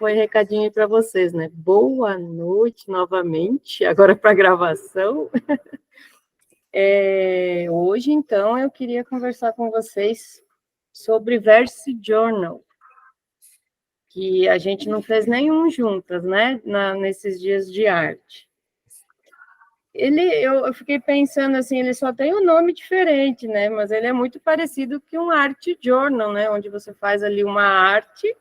põe recadinho aí para vocês, né? Boa noite novamente, agora para a gravação. Hoje, então, eu queria conversar com vocês sobre Verse Journal, que a gente não fez nenhum juntas, né? Nesses dias de arte. Eu fiquei pensando assim, ele só tem um nome diferente, né? Mas ele é muito parecido com um art journal, né? Onde você faz ali uma arte.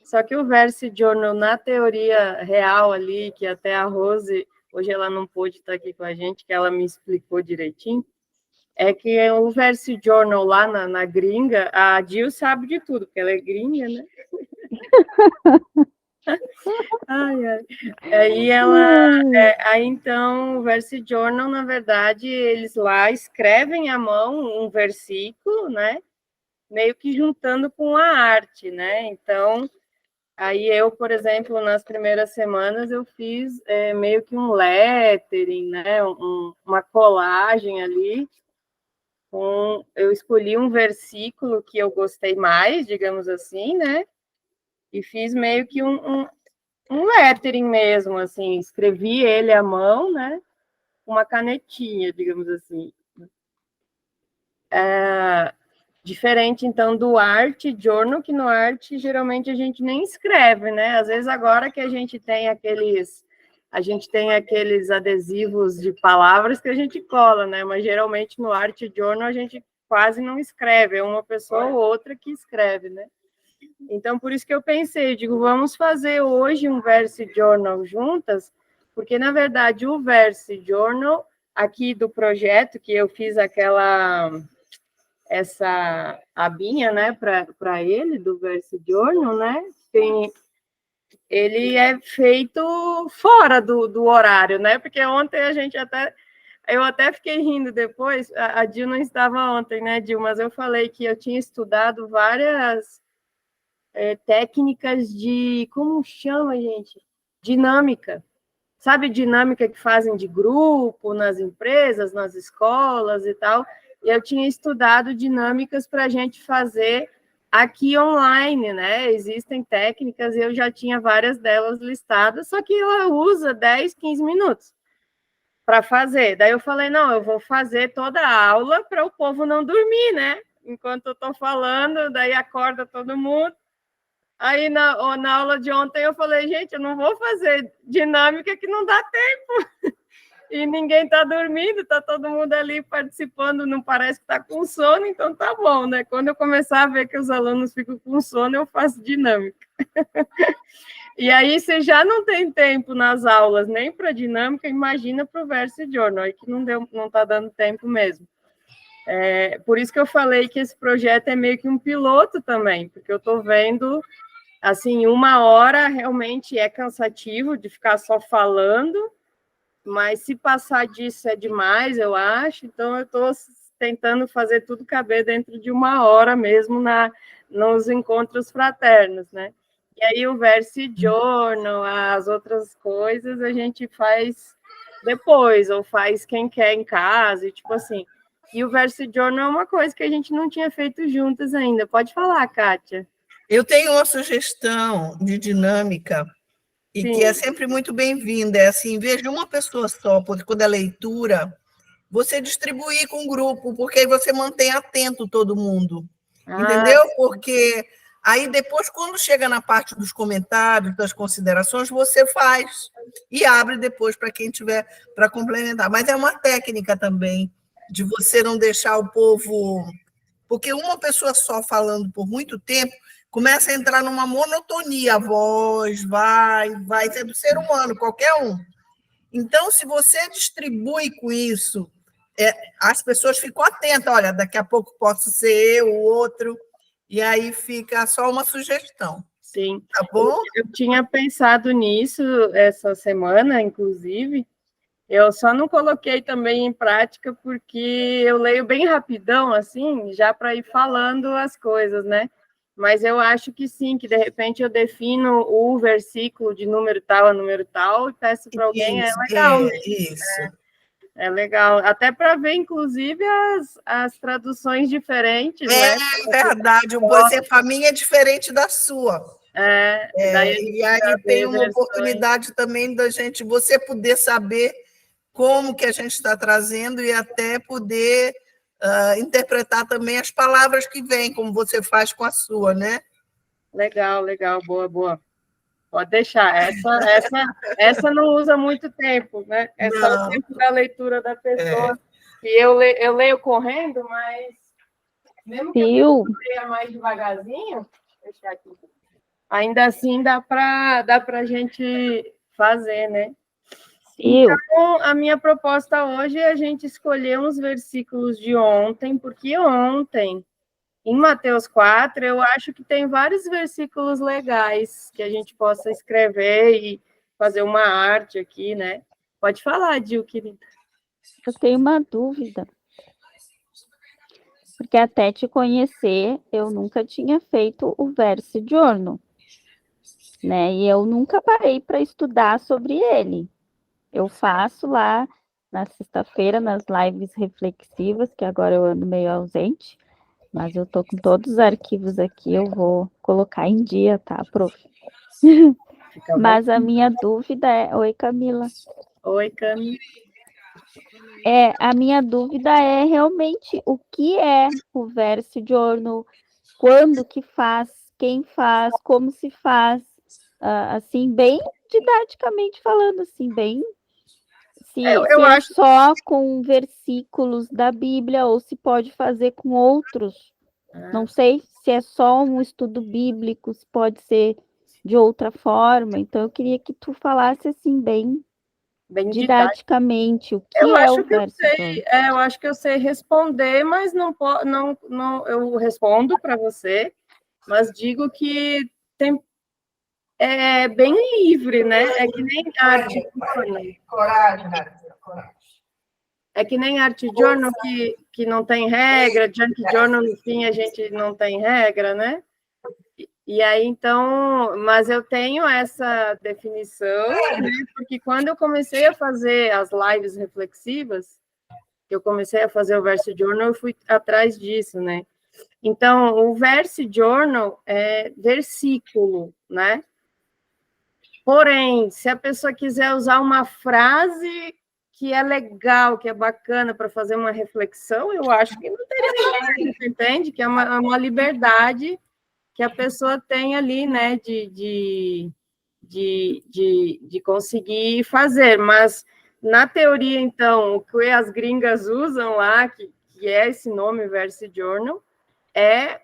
Só que o Verse Journal, na teoria real ali, que até a Rose, hoje ela não pôde estar aqui com a gente, que ela me explicou direitinho, é que o Verse Journal lá na gringa, a Jill sabe de tudo, porque ela é gringa, né? Ai, ai. Aí então, o Verse Journal, na verdade, eles lá escrevem à mão um versículo, né? Meio que juntando com a arte, né? Então, aí eu, por exemplo, nas primeiras semanas, eu fiz meio que um lettering, né? Uma colagem ali. Eu escolhi um versículo que eu gostei mais, digamos assim, né? E fiz meio que um lettering mesmo, assim, escrevi ele à mão, né? Uma canetinha, digamos assim. Diferente, então, do Art Journal, que no Art, geralmente, a gente nem escreve, né? Às vezes, agora que a gente tem aqueles adesivos de palavras que a gente cola, né? Mas, geralmente, no Art Journal, a gente quase não escreve, é uma pessoa ou outra que escreve, né? Então, por isso que eu pensei, digo, vamos fazer hoje um Verse Journal juntas, porque, na verdade, o Verse Journal, aqui do projeto, que eu fiz essa abinha, né, para ele, do Verse Journal, né, ele é feito fora do horário, né, porque ontem eu até fiquei rindo depois, a Dil não estava ontem, né, Dil, mas eu falei que eu tinha estudado várias técnicas de, como chama, gente? Dinâmica. Sabe, dinâmica que fazem de grupo, nas empresas, nas escolas e tal. E eu tinha estudado dinâmicas para a gente fazer aqui online, né? Existem técnicas e eu já tinha várias delas listadas, só que ela usa 10, 15 minutos para fazer. Daí eu falei, não, eu vou fazer toda a aula para o povo não dormir, né? Enquanto eu estou falando, daí acorda todo mundo. Aí, na aula de ontem, eu falei, gente, eu não vou fazer dinâmica que não dá tempo. E ninguém está dormindo, está todo mundo ali participando, não parece que está com sono, então tá bom, né? Quando eu começar a ver que os alunos ficam com sono, eu faço dinâmica. E aí, você já não tem tempo nas aulas, nem para dinâmica, imagina para o Verse Journal, aí que não está dando tempo mesmo. Por isso que eu falei que esse projeto é meio que um piloto também, porque eu estou vendo... Assim, 1 hora realmente é cansativo de ficar só falando, mas se passar disso é demais, eu acho. Então, eu estou tentando fazer tudo caber dentro de 1 hora mesmo nos encontros fraternos, né? E aí, o Verse Journal, as outras coisas, a gente faz depois, ou faz quem quer em casa, e tipo assim. E o Verse Journal é uma coisa que a gente não tinha feito juntas ainda. Pode falar, Kátia. Eu tenho uma sugestão de dinâmica e Sim. que é sempre muito bem-vinda. É assim, em vez de uma pessoa só, porque quando é leitura, você distribuir com o grupo, porque aí você mantém atento todo mundo. Entendeu? Porque aí depois, quando chega na parte dos comentários, das considerações, você faz e abre depois para quem tiver para complementar. Mas é uma técnica também de você não deixar o povo... Porque uma pessoa só falando por muito tempo começa a entrar numa monotonia, a voz vai, é do ser humano, qualquer um. Então, se você distribui com isso, as pessoas ficam atentas, olha, daqui a pouco posso ser eu, o outro, e aí fica só uma sugestão. Sim. Tá bom? Eu tinha pensado nisso essa semana, inclusive, eu só não coloquei também em prática porque eu leio bem rapidão, assim, já para ir falando as coisas, né? Mas eu acho que sim, que de repente eu defino o versículo de número tal a número tal e peço para alguém, Isso, é legal mesmo. isso. É legal, até para ver, inclusive, as traduções diferentes, né? É verdade, por exemplo, a minha é diferente da sua. Daí E aí tem uma oportunidade também da gente, você poder saber como que a gente está trazendo e até poder interpretar também as palavras que vêm, como você faz com a sua, né? Legal, boa. Pode deixar. Essa não usa muito tempo, né? É só o tempo da leitura da pessoa. E eu leio correndo, mas mesmo que eu leia mais devagarzinho, deixar aqui. Ainda assim dá para a gente fazer, né? Então, a minha proposta hoje é a gente escolher uns versículos de ontem, porque ontem, em Mateus 4, eu acho que tem vários versículos legais que a gente possa escrever e fazer uma arte aqui, né? Pode falar, Gil, querida. Eu tenho uma dúvida. Porque até te conhecer, eu nunca tinha feito o verso giorno, né? E eu nunca parei para estudar sobre ele. Eu faço lá na sexta-feira, nas lives reflexivas, que agora eu ando meio ausente, mas eu tô com todos os arquivos aqui, eu vou colocar em dia, tá, prof? Mas a minha dúvida é... Oi, Camila. Oi, Camila. A minha dúvida é realmente o que é o verso giorno, quando que faz, quem faz, como se faz, assim, bem didaticamente falando, assim, bem... Se acho só com versículos da Bíblia ou se pode fazer com outros. Não sei se é só um estudo bíblico, se pode ser de outra forma. Então, eu queria que tu falasse assim, bem didaticamente, o que é o verso giorno. Eu acho que eu sei responder, mas não, eu respondo para você, mas digo que é bem livre, né? É que nem arte giorno. Coragem, coragem. É que nem arte giorno que não tem regra, junk journal, no fim, a gente não tem regra, né? E aí, então, mas eu tenho essa definição, né? Porque quando eu comecei a fazer as lives reflexivas, que eu comecei a fazer o verso journal, eu fui atrás disso, né? Então, o verso journal é versículo, né? Porém, se a pessoa quiser usar uma frase que é legal, que é bacana para fazer uma reflexão, eu acho que não teria problema, entende? Que é uma liberdade que a pessoa tem ali, né, de conseguir fazer. Mas, na teoria, então, o que as gringas usam lá, que é esse nome, Verse Journal, é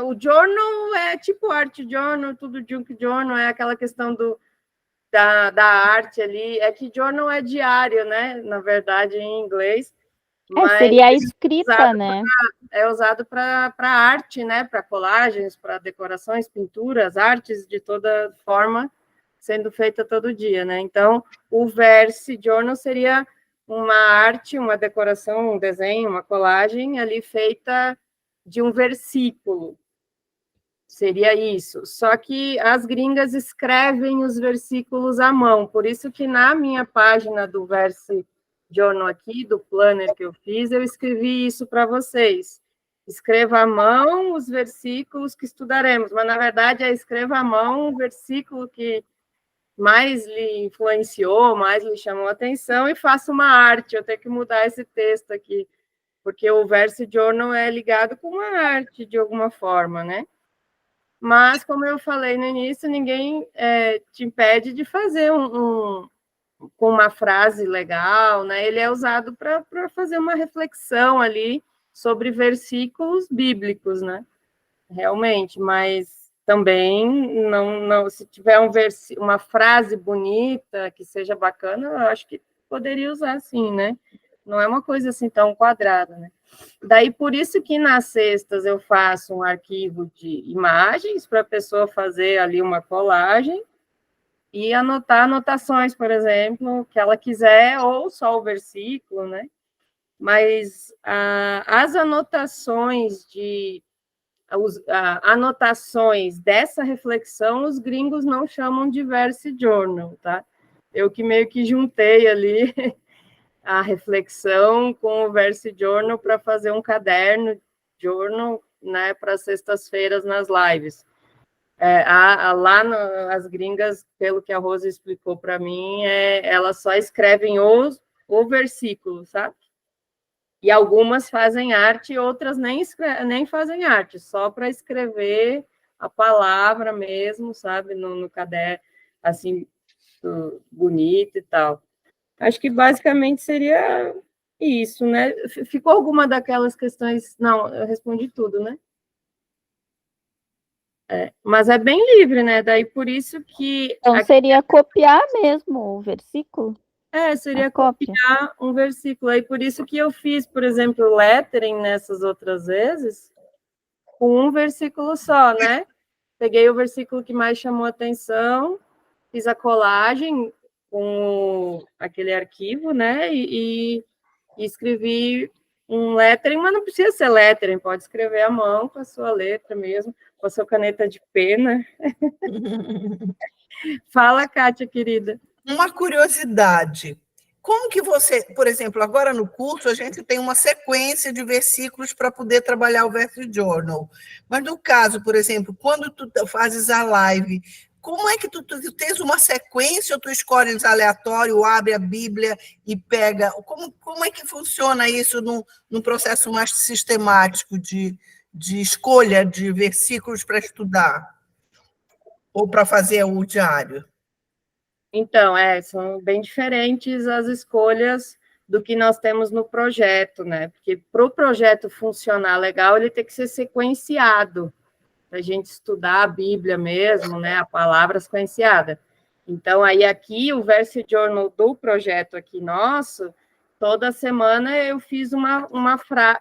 o journal é tipo art journal, tudo junk journal, é aquela questão da arte ali. É que journal é diário, né? Na verdade, em inglês. Mas seria a escrita, né? É usado para arte, né? Para colagens, para decorações, pinturas, artes de toda forma sendo feita todo dia, né? Então, o verse journal seria uma arte, uma decoração, um desenho, uma colagem ali feita de um versículo. Seria isso. Só que as gringas escrevem os versículos à mão, por isso que na minha página do Verse Journal aqui, do planner que eu fiz, eu escrevi isso para vocês. Escreva à mão os versículos que estudaremos, mas na verdade é escreva à mão o versículo que mais lhe influenciou, mais lhe chamou a atenção e faça uma arte. Eu tenho que mudar esse texto aqui, porque o Verse Journal é ligado com uma arte de alguma forma, né? Mas, como eu falei no início, ninguém te impede de fazer com uma frase legal, né? Ele é usado para fazer uma reflexão ali sobre versículos bíblicos, né? Realmente, mas também não se tiver uma frase bonita que seja bacana, eu acho que poderia usar sim, né? Não é uma coisa assim tão quadrada, né? Daí, por isso que nas sextas eu faço um arquivo de imagens para a pessoa fazer ali uma colagem e anotar anotações, por exemplo, que ela quiser, ou só o versículo, né? Mas as anotações anotações dessa reflexão, os gringos não chamam de verse journal, tá? Eu que meio que juntei ali a reflexão com o verse journal para fazer um caderno journal né, para sextas-feiras nas lives. As gringas, pelo que a Rosa explicou para mim, elas só escrevem o versículo, sabe? E algumas fazem arte, outras nem fazem arte, só para escrever a palavra mesmo, sabe? No caderno, assim, bonito e tal. Acho que basicamente seria isso, né? Ficou alguma daquelas questões? Não, eu respondi tudo, né? Mas é bem livre, né? Daí por isso que... Então, seria copiar mesmo o versículo? Seria copiar um versículo. Aí por isso que eu fiz, por exemplo, lettering nessas outras vezes, com um versículo só, né? Peguei o versículo que mais chamou a atenção, fiz a colagem com aquele arquivo, né? E escrevi um lettering, mas não precisa ser lettering, pode escrever à mão com a sua letra mesmo, com a sua caneta de pena. Fala, Kátia, querida. Uma curiosidade. Como que você, por exemplo, agora no curso a gente tem uma sequência de versículos para poder trabalhar o verso journal. Mas no caso, por exemplo, quando tu fazes a live, como é que tu tens uma sequência ou tu escolhes aleatório, abre a Bíblia e pega? Como é que funciona isso num processo mais sistemático de escolha de versículos para estudar? Ou para fazer o diário? Então, são bem diferentes as escolhas do que nós temos no projeto, né? Porque para o projeto funcionar legal, ele tem que ser sequenciado, para a gente estudar a Bíblia mesmo, né? A palavra sequenciada. Então, aí aqui, o Verse Journal do projeto aqui nosso, toda semana eu fiz uma frase...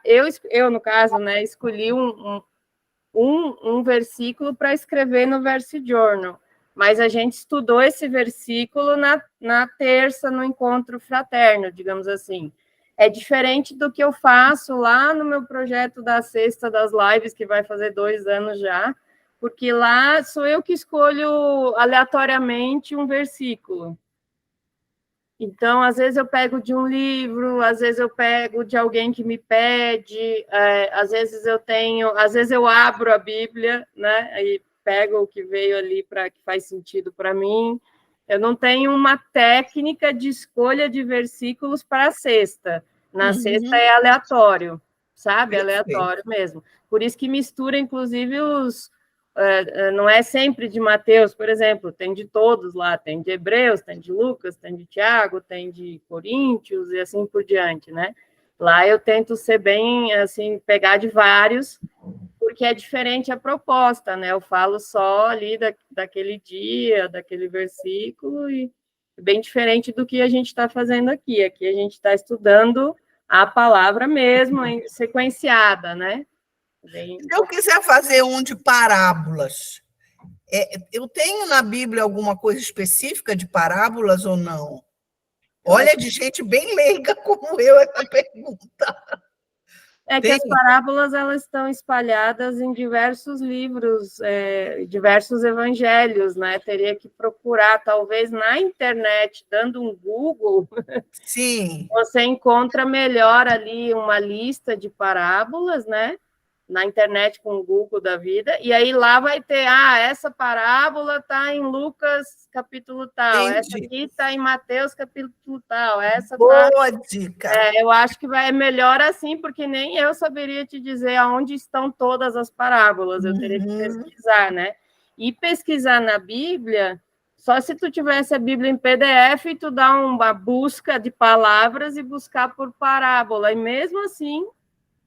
Eu, no caso, né, escolhi um versículo para escrever no Verse Journal. Mas a gente estudou esse versículo na terça, no encontro fraterno, digamos assim. É diferente do que eu faço lá no meu projeto da sexta das lives, que vai fazer 2 anos já, porque lá sou eu que escolho aleatoriamente um versículo. Então, às vezes eu pego de um livro, às vezes eu pego de alguém que me pede, às vezes eu abro a Bíblia, né? E pego o que veio ali que faz sentido para mim. Eu não tenho uma técnica de escolha de versículos para a sexta. Na sexta é aleatório, sabe? Aleatório mesmo. Por isso que mistura, inclusive, não é sempre de Mateus, por exemplo, tem de todos lá, tem de Hebreus, tem de Lucas, tem de Tiago, tem de Coríntios e assim por diante, né? Lá eu tento ser bem, assim, pegar de vários, porque é diferente a proposta, né? Eu falo só ali daquele dia, daquele versículo, e bem diferente do que a gente está fazendo aqui. Aqui a gente está estudando a palavra mesmo, sequenciada, né? Se eu quiser fazer um de parábolas, eu tenho na Bíblia alguma coisa específica de parábolas ou não? Olha, de gente bem leiga como eu, essa pergunta. Que as parábolas elas estão espalhadas em diversos livros, diversos evangelhos, né? Teria que procurar, talvez, na internet, dando um Google, sim, você encontra melhor ali uma lista de parábolas, né? Na internet com o Google da vida, e aí lá vai ter, essa parábola está em Lucas capítulo tal, entendi. Essa aqui está em Mateus capítulo tal, essa boa dica. Eu acho que é melhor assim, porque nem eu saberia te dizer aonde estão todas as parábolas, eu teria que pesquisar, né? E pesquisar na Bíblia, só se tu tivesse a Bíblia em PDF e tu dá uma busca de palavras e buscar por parábola, e mesmo assim,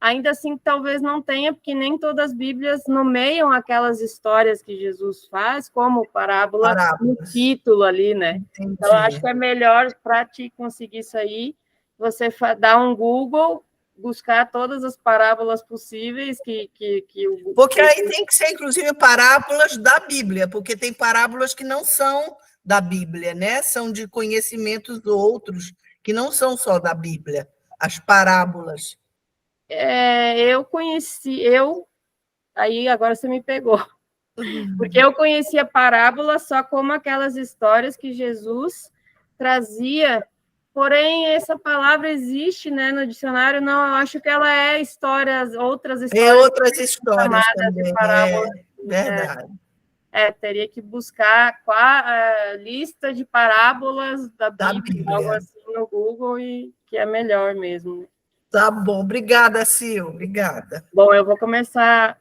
ainda assim, talvez não tenha, porque nem todas as Bíblias nomeiam aquelas histórias que Jesus faz como parábola no título ali, né? Entendi. Então, eu acho que é melhor para te conseguir isso aí, você dar um Google, buscar todas as parábolas possíveis que o... Porque aí tem que ser, inclusive, parábolas da Bíblia, porque tem parábolas que não são da Bíblia, né? São de conhecimentos outros, que não são só da Bíblia, as parábolas. Aí agora você me pegou, porque eu conhecia parábola só como aquelas histórias que Jesus trazia porém essa palavra existe, né, no dicionário, não, eu acho que ela é outras histórias. Outras histórias também, de parábolas. verdade. Teria que buscar a lista de parábolas da Bíblia, algo assim no Google, e que é melhor mesmo. Tá bom, obrigada, Sil, obrigada. Bom, eu vou começar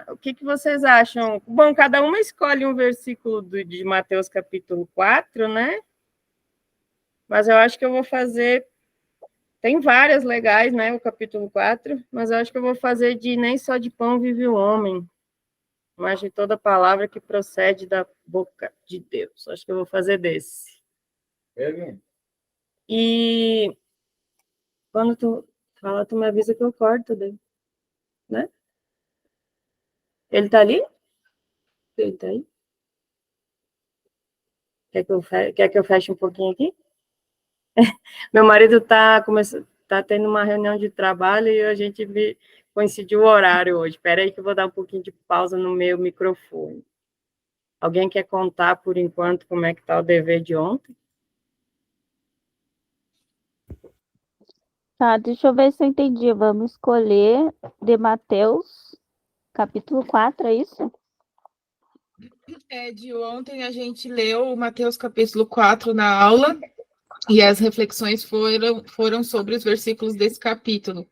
o que vocês acham? Bom, cada uma escolhe um versículo de Mateus capítulo 4, né? Mas eu acho que eu vou fazer... Tem várias legais, né, o capítulo 4, mas eu acho que eu vou fazer de nem só de pão vive o homem, mas de toda palavra que procede da boca de Deus. Acho que eu vou fazer desse. E quando tu fala, tu me avisa que eu corto daí, né? Ele tá ali? Ele tá aí? Quer que eu feche um pouquinho aqui? Meu marido tá tendo uma reunião de trabalho e a gente coincidiu o horário hoje. Espera aí que eu vou dar um pouquinho de pausa no meu microfone. Alguém quer contar, por enquanto, como é que está o dever de ontem? Tá, deixa eu ver se eu entendi. Vamos escolher de Mateus, capítulo 4, é isso? De ontem a gente leu Mateus capítulo 4 na aula, e as reflexões foram sobre os versículos desse capítulo.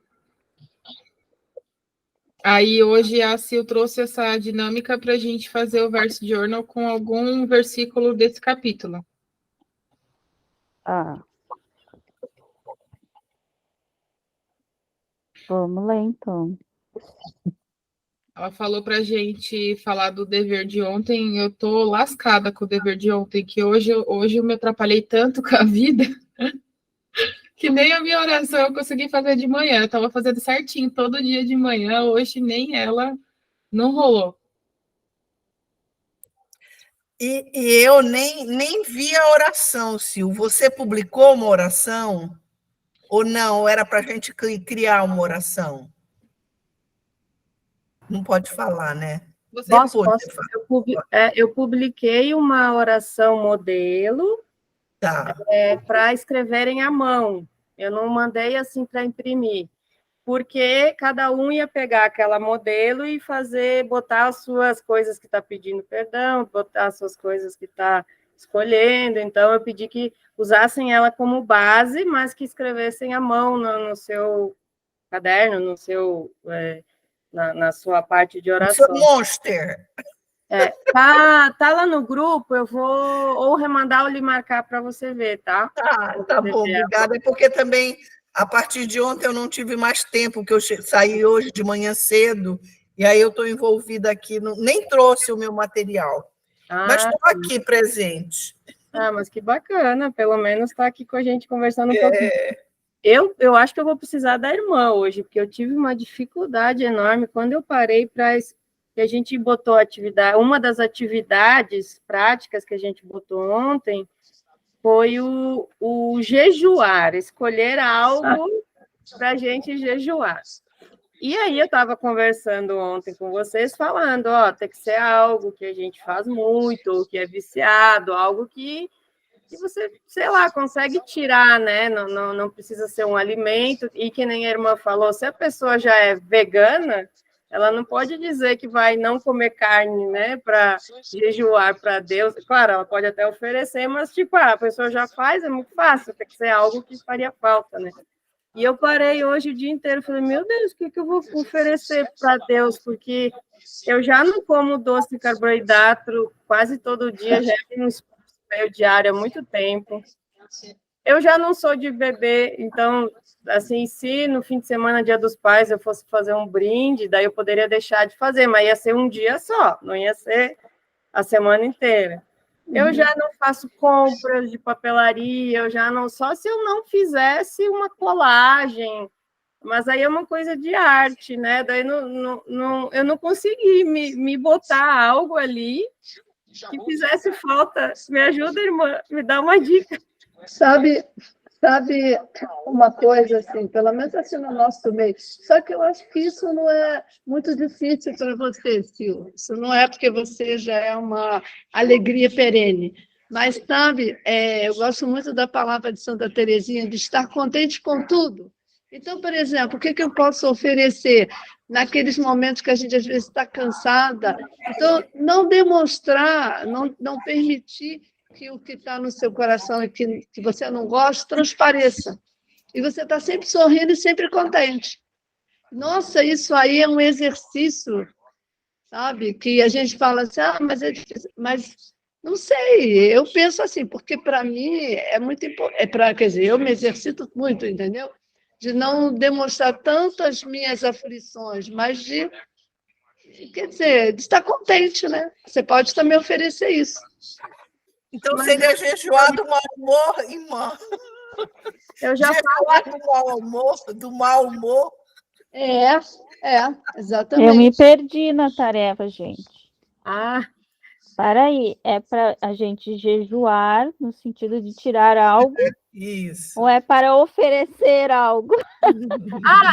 Aí hoje a Sil trouxe essa dinâmica para a gente fazer o verse journal com algum versículo desse capítulo. Vamos lá, então. Ela falou para a gente falar do dever de ontem. Eu tô lascada com o dever de ontem, que hoje eu me atrapalhei tanto com a vida que nem a minha oração eu consegui fazer de manhã. Eu estava fazendo certinho todo dia de manhã, hoje nem ela não rolou. E eu nem vi a oração, Sil. Você publicou uma oração? Ou não? Era para a gente criar uma oração? Não pode falar, né? Posso. Eu publiquei uma oração modelo para escreverem à mão. Eu não mandei assim para imprimir, porque cada um ia pegar aquela modelo e botar as suas coisas que está pedindo perdão, botar as suas coisas que está escolhendo. Então, eu pedi que usassem ela como base, mas que escrevessem à mão no seu caderno, no seu... na sua parte de oração. O seu monster. Tá lá no grupo, eu vou ou remandar ou lhe marcar para você ver, tá? Tá bom, obrigada. É porque também, a partir de ontem, eu não tive mais tempo, que eu saí hoje de manhã cedo, e aí eu estou envolvida aqui, nem trouxe o meu material, mas estou aqui presente. Mas que bacana, pelo menos está aqui com a gente conversando um pouquinho. Eu acho que eu vou precisar da irmã hoje, porque eu tive uma dificuldade enorme quando eu parei para... que a gente botou uma das atividades práticas que a gente botou ontem foi o jejuar, escolher algo para a gente jejuar. E aí eu estava conversando ontem com vocês, falando, tem que ser algo que a gente faz muito, ou que é viciado, algo que você, sei lá, consegue tirar, né? Não precisa ser um alimento. E que nem a irmã falou, se a pessoa já é vegana, ela não pode dizer que vai não comer carne, né? Para jejuar para Deus. Claro, ela pode até oferecer, mas, tipo, a pessoa já faz, é muito fácil, tem que ser algo que faria falta, né? E eu parei hoje o dia inteiro, falei, meu Deus, o que eu vou oferecer para Deus? Porque eu já não como doce de carboidrato quase todo dia, já é um meu diário há muito tempo. Eu já não sou de beber, então, assim, se no fim de semana, Dia dos Pais, eu fosse fazer um brinde, daí eu poderia deixar de fazer, mas ia ser um dia só, não ia ser a semana inteira. Eu já não faço compras de papelaria, eu já não... Só se eu não fizesse uma colagem, mas aí é uma coisa de arte, né? Daí eu não consegui me botar algo ali que fizesse falta. Me ajuda, irmã, me dá uma dica. Sabe uma coisa assim, pelo menos assim no nosso meio, só que eu acho que isso não é muito difícil para você, Sil. Isso não é porque você já é uma alegria perene. Mas, sabe, eu gosto muito da palavra de Santa Teresinha, de estar contente com tudo. Então, por exemplo, o que eu posso oferecer naqueles momentos que a gente, às vezes, está cansada? Então, não demonstrar, não permitir que o que está no seu coração e que você não gosta transpareça. E você está sempre sorrindo e sempre contente. Nossa, isso aí é um exercício, sabe? Que a gente fala assim, mas é difícil. Mas não sei, eu penso assim, porque para mim é muito importante, quer dizer, eu me exercito muito, entendeu? De não demonstrar tantas minhas aflições, mas quer dizer, de estar contente, né? Você pode também oferecer isso. Então, seria jejuar do mau humor, irmã. Eu já jejuar do mau humor. Exatamente. Eu me perdi na tarefa, gente. Para aí, é para a gente jejuar no sentido de tirar algo? Isso. Ou é para oferecer algo?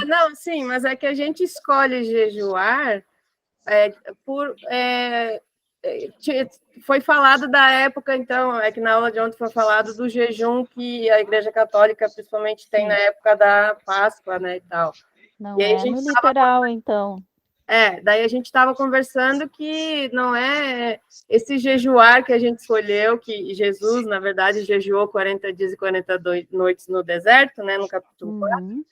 Não, sim, mas é que a gente escolhe jejuar foi falado da época, então, é que na aula de ontem foi falado do jejum que a Igreja Católica principalmente tem na época da Páscoa, né, e tal. Não é no literal, então. Daí a gente estava conversando que não é esse jejuar que a gente escolheu, que Jesus, na verdade, jejuou 40 dias e 40 noites no deserto, né, no capítulo 4,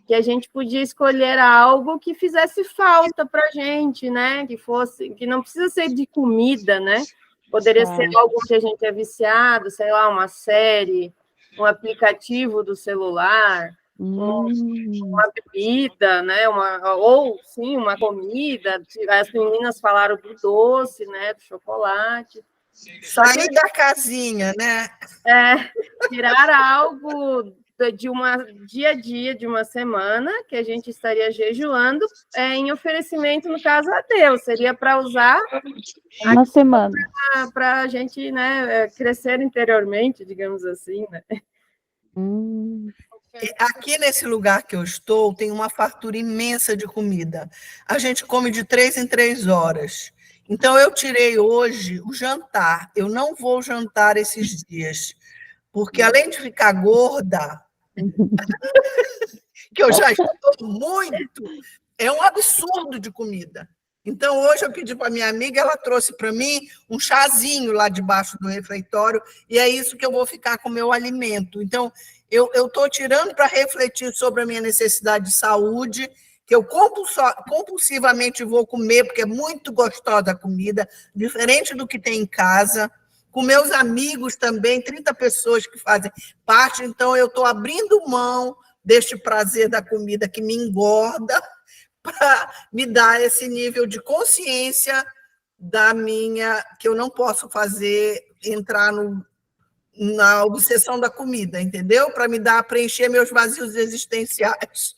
que a gente podia escolher algo que fizesse falta para a gente, né, que não precisa ser de comida, né, poderia ser algo que a gente é viciado, sei lá, uma série, um aplicativo do celular, uma bebida, né? Uma comida. As meninas falaram do doce, né? Do chocolate. Sair da casinha, né? Tirar algo de dia a dia de uma semana que a gente estaria jejuando em oferecimento, no caso, a Deus. Seria para usar uma semana para a gente, né, crescer interiormente, digamos assim, né? Aqui nesse lugar que eu estou, tem uma fartura imensa de comida. A gente come de 3 em 3 horas. Então, eu tirei hoje o jantar. Eu não vou jantar esses dias, porque além de ficar gorda, que eu já estou muito, é um absurdo de comida. Então, hoje eu pedi para minha amiga, ela trouxe para mim um chazinho lá debaixo do refeitório, e é isso que eu vou ficar com o meu alimento. Então, eu estou tirando para refletir sobre a minha necessidade de saúde, que eu compulsivamente vou comer, porque é muito gostosa a comida, diferente do que tem em casa. Com meus amigos também, 30 pessoas que fazem parte, então eu estou abrindo mão deste prazer da comida que me engorda, para me dar esse nível de consciência que eu não posso entrar na obsessão da comida, entendeu? Para preencher meus vazios existenciais.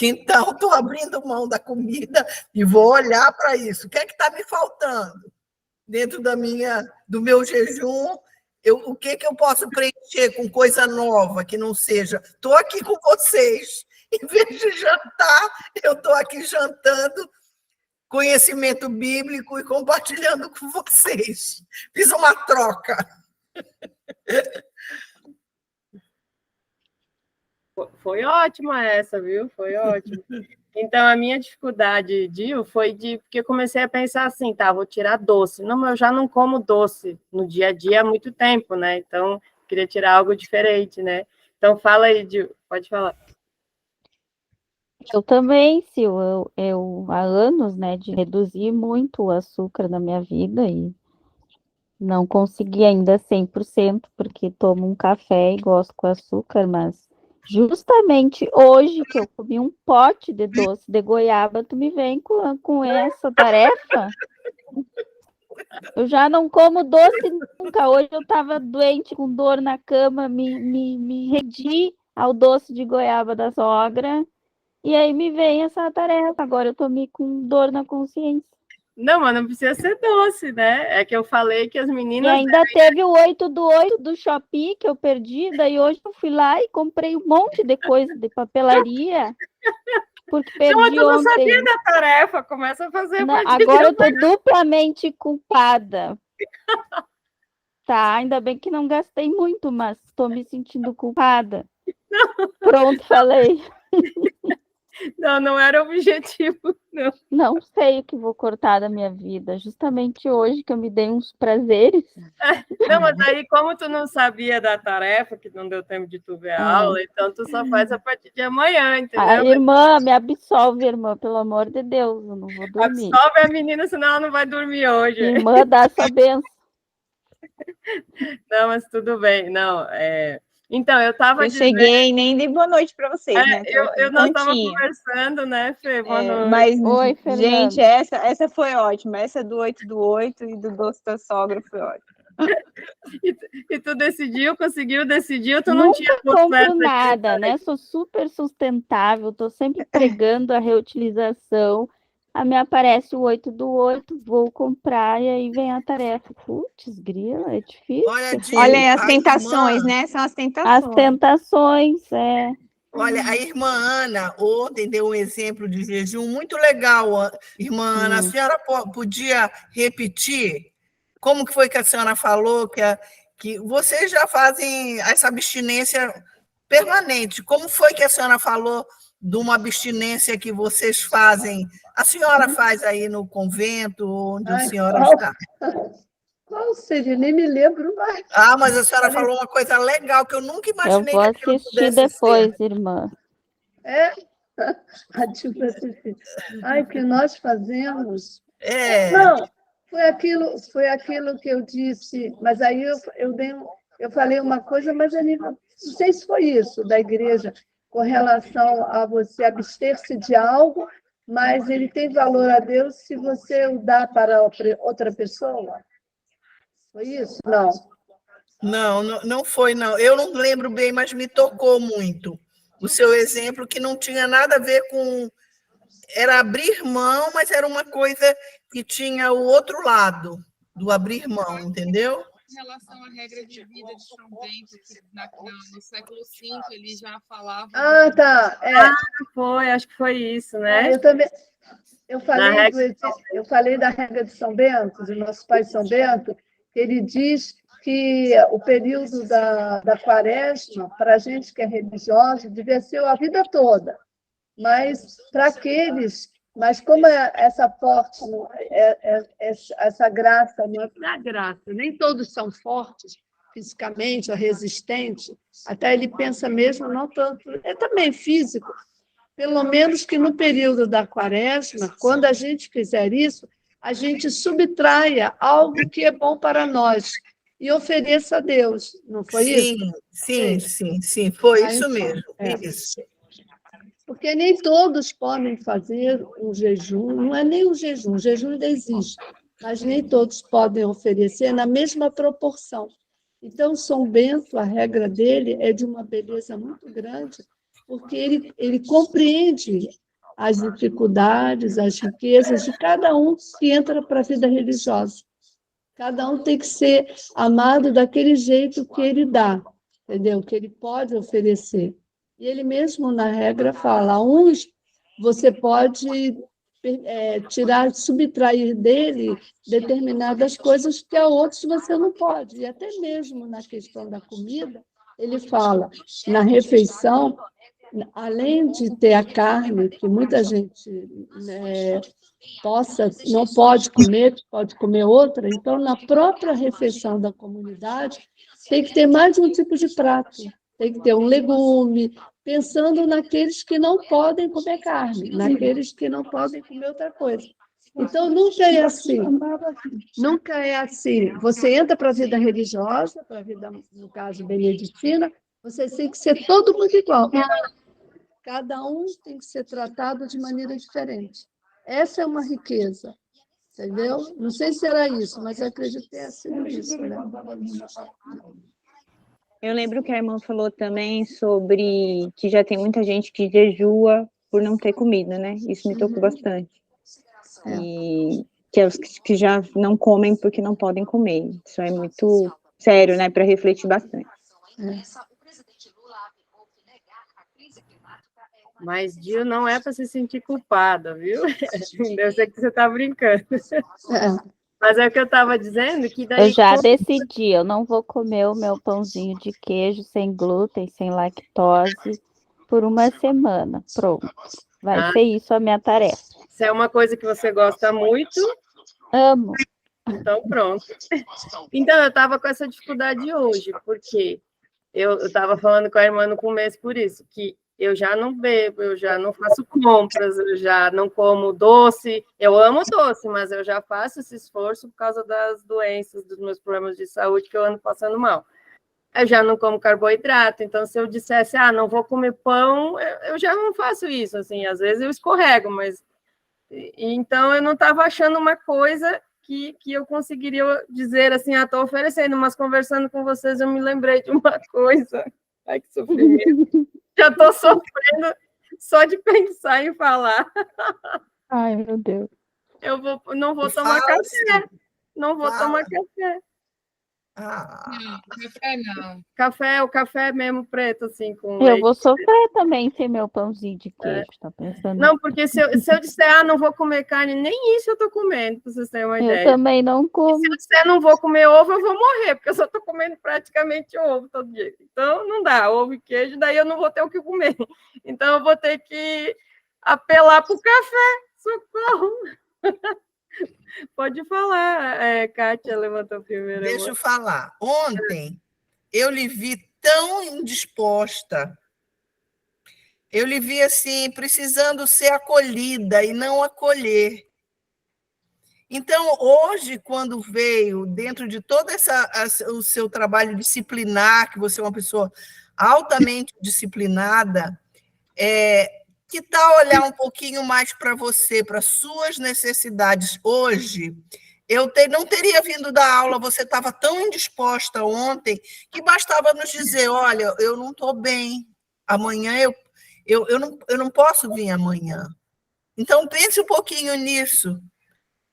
Então, estou abrindo mão da comida e vou olhar para isso. O que é que está me faltando dentro do meu jejum? O que eu posso preencher com coisa nova que não seja? Estou aqui com vocês. Em vez de jantar, eu estou aqui jantando conhecimento bíblico e compartilhando com vocês. Fiz uma troca. Foi ótima essa, viu? Foi ótimo. Então, a minha dificuldade, foi porque eu comecei a pensar assim, vou tirar doce. Não, mas eu já não como doce no dia a dia há muito tempo, né? Então, queria tirar algo diferente, né? Então, fala aí, Dil, pode falar. Eu também, Sil, eu há anos, né, de reduzir muito o açúcar na minha vida e não consegui ainda 100%, porque tomo um café e gosto com açúcar, mas justamente hoje que eu comi um pote de doce de goiaba, tu me vem com essa tarefa? Eu já não como doce nunca. Hoje eu estava doente, com dor na cama, me rendi ao doce de goiaba da sogra. E aí me vem essa tarefa. Agora eu tô com dor na consciência. Não, mas não precisa ser doce, né? É que eu falei que as meninas... E ainda teve o 8 do Shopee que eu perdi. Daí hoje eu fui lá e comprei um monte de coisa de papelaria. Porque perdi ontem. Não, eu não sabia da tarefa. Começa a fazer... Não, agora eu tô duplamente culpada. Tá, ainda bem que não gastei muito, mas estou me sentindo culpada. Pronto, falei. Não era o objetivo, não. Não sei o que vou cortar da minha vida. Justamente hoje que eu me dei uns prazeres. Não, mas aí, como tu não sabia da tarefa, que não deu tempo de tu ver a aula, então tu só faz a partir de amanhã, entendeu? A irmã, me absolve, irmã, pelo amor de Deus, eu não vou dormir. Absolve a menina, senão ela não vai dormir hoje. Irmã, dá sua benção. Não, mas tudo bem. Não, Então, eu estava dizendo... cheguei, nem dei boa noite para vocês, né? Nós estávamos conversando, né, Fê? Boa noite. Mas, Oi, Fernanda. gente, essa foi ótima. Essa do 8 do 8 e do doce da sogra foi ótima. E tu conseguiu decidir, tu Nunca não tinha compro nada, né? Sou super sustentável, estou sempre pregando a reutilização. A me aparece o 8 do 8, vou comprar, e aí vem a tarefa. Putz, grila, é difícil. Olha aí as tentações, né? São as tentações. As tentações, Olha, a irmã Ana ontem deu um exemplo de jejum muito legal, irmã Ana. A senhora podia repetir como que foi que a senhora falou que vocês já fazem essa abstinência permanente? Como foi que a senhora falou de uma abstinência que vocês fazem? A senhora faz aí no convento onde a senhora está? Qual seria? Nem me lembro mais. Ah, mas a senhora falou uma coisa legal que eu nunca imaginei. eu vou assistir depois, irmã. Tipo assistir. Ai, o que nós fazemos. É. Não, foi aquilo que eu disse, mas aí eu falei uma coisa, mas eu não sei se foi isso da igreja, com relação a você abster-se de algo, mas ele tem valor a Deus se você o dá para outra pessoa. Foi isso? Não foi, não. Eu não lembro bem, mas me tocou muito o seu exemplo, que não tinha nada a ver com... Era abrir mão, mas era uma coisa que tinha o outro lado do abrir mão, entendeu? Em relação à regra de vida de São Bento, que no século V ele já falava... Ah, tá. Acho que foi isso, né? Eu também... Eu falei da regra de São Bento, do nosso pai São Bento, que ele diz que o período da quaresma, para a gente que é religioso, devia ser a vida toda. Mas para aqueles... Mas como essa forte, essa graça, não é graça, nem todos são fortes fisicamente ou resistentes, até ele pensa mesmo, não tanto, é também físico, pelo menos que no período da quaresma, quando a gente fizer isso, a gente subtraia algo que é bom para nós e ofereça a Deus, não foi isso? Sim, foi isso mesmo. Isso. Porque nem todos podem fazer um jejum, não é nem um jejum, o jejum ainda existe, mas nem todos podem oferecer na mesma proporção. Então, São Bento, a regra dele é de uma beleza muito grande, porque ele compreende as dificuldades, as riquezas de cada um que entra para a vida religiosa. Cada um tem que ser amado daquele jeito que ele dá, entendeu? Que ele pode oferecer. E ele mesmo, na regra, fala, uns você pode subtrair dele determinadas coisas que a outros você não pode. E até mesmo na questão da comida, ele fala, na refeição, além de ter a carne, que muita gente não pode comer outra, então, na própria refeição da comunidade, tem que ter mais de um tipo de prato. Tem que ter um legume, pensando naqueles que não podem comer carne, naqueles que não podem comer outra coisa. Então, nunca é assim. Nunca é assim. Você entra para a vida religiosa, para a vida, no caso, beneditina, você tem que ser todo mundo igual. Cada um tem que ser tratado de maneira diferente. Essa é uma riqueza, entendeu? Não sei se era isso, mas eu acredito que é sido isso, né? Eu lembro que a irmã falou também sobre que já tem muita gente que jejua por não ter comida, né? Isso me tocou bastante. E que é os que já não comem porque não podem comer. Isso é muito sério, né? Para refletir bastante. Mas, Gil, não é para se sentir culpada, viu? Eu sei que você está brincando. Mas é o que eu estava dizendo, que Eu daí... já decidi, eu não vou comer o meu pãozinho de queijo sem glúten, sem lactose, por uma semana. Pronto. Vai Ah. ser isso a minha tarefa. Se é uma coisa que você gosta muito, Amo. então pronto. Então, eu estava com essa dificuldade hoje, porque eu estava falando com a irmã no começo por isso, que eu já não bebo, eu já não faço compras, eu já não como doce. Eu amo doce, mas eu já faço esse esforço por causa das doenças, dos meus problemas de saúde que eu ando passando mal. Eu já não como carboidrato, então se eu dissesse, não vou comer pão, eu já não faço isso, assim, às vezes eu escorrego, mas... Então eu não estava achando uma coisa que eu conseguiria dizer assim, estou oferecendo, mas conversando com vocês eu me lembrei de uma coisa. Ai, que sofrimento. Já estou sofrendo só de pensar em falar. Ai, meu Deus. Não vou tomar café. Não vou tomar café. Café não. O café mesmo preto, assim, com Eu leite. vou sofrer também sem meu pãozinho de queijo, tá pensando? Não, porque se eu disser, não vou comer carne, nem isso eu estou comendo, para vocês terem uma ideia. Eu também não como. Se eu disser não vou comer ovo, eu vou morrer, porque eu só estou comendo praticamente ovo todo dia. Então, não dá, ovo e queijo, daí eu não vou ter o que comer. Então, eu vou ter que apelar para o café. Socorro! Pode falar, Kátia levantou primeiro. Deixa eu falar. Ontem, eu lhe vi tão indisposta. Eu lhe vi assim, precisando ser acolhida e não acolher. Então, hoje, quando veio, dentro de todo o seu trabalho disciplinar, que você é uma pessoa altamente disciplinada, que tal olhar um pouquinho mais para você, para suas necessidades hoje? Eu não teria vindo da aula, você estava tão indisposta ontem, que bastava nos dizer, olha, eu não estou bem, amanhã eu não posso vir amanhã. Então, pense um pouquinho nisso.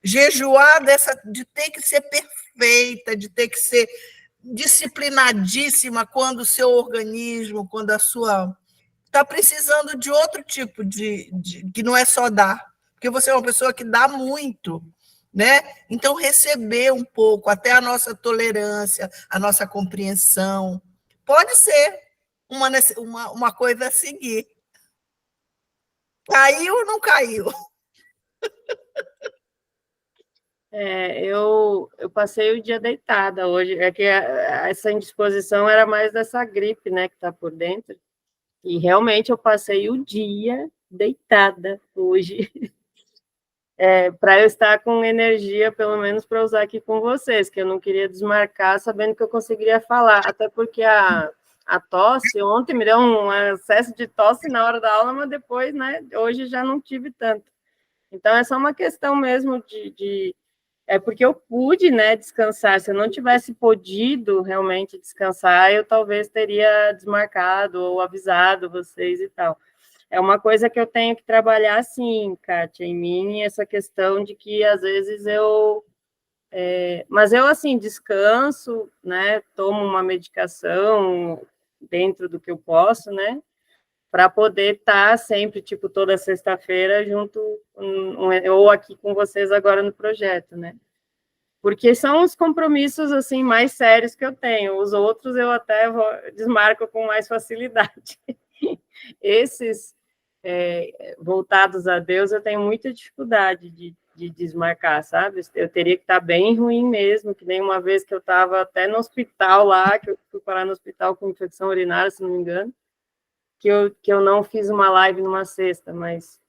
Jejuar de ter que ser perfeita, de ter que ser disciplinadíssima quando o seu organismo, quando a sua... está precisando de outro tipo que não é só dar, porque você é uma pessoa que dá muito, né? Então, receber um pouco, até a nossa tolerância, a nossa compreensão, pode ser uma coisa a seguir. Caiu ou não caiu? Eu passei o dia deitada hoje. É que essa indisposição era mais dessa gripe, né, que está por dentro. E realmente eu passei o dia deitada hoje. Para eu estar com energia, pelo menos para usar aqui com vocês, que eu não queria desmarcar sabendo que eu conseguiria falar. Até porque a tosse, ontem me deu um excesso de tosse na hora da aula, mas depois, né, hoje já não tive tanto. Então, é só uma questão mesmo porque eu pude, né, descansar. Se eu não tivesse podido realmente descansar, eu talvez teria desmarcado ou avisado vocês e tal. É uma coisa que eu tenho que trabalhar, sim, Kátia, em mim, essa questão de que, às vezes, mas eu, assim, descanso, né, tomo uma medicação dentro do que eu posso, né, para poder estar sempre, tipo, toda sexta-feira junto, ou aqui com vocês agora no projeto, né? Porque são os compromissos, assim, mais sérios que eu tenho. Os outros eu até desmarco com mais facilidade. Esses voltados a Deus, eu tenho muita dificuldade de desmarcar, sabe? Eu teria que estar bem ruim mesmo, que nem uma vez que eu estava até no hospital lá, que eu fui parar no hospital com infecção urinária, se não me engano, que eu não fiz uma live numa sexta, mas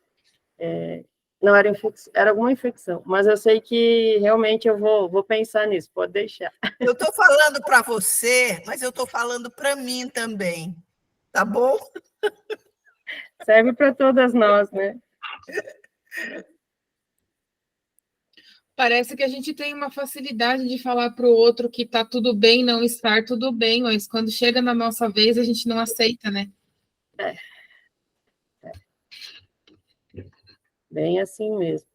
não era alguma infecção, mas eu sei que realmente eu vou pensar nisso, pode deixar. Eu estou falando para você, mas eu estou falando para mim também, tá bom? Serve para todas nós, né? Parece que a gente tem uma facilidade de falar para o outro que está tudo bem, não estar tudo bem, mas quando chega na nossa vez, a gente não aceita, né? Bem assim mesmo.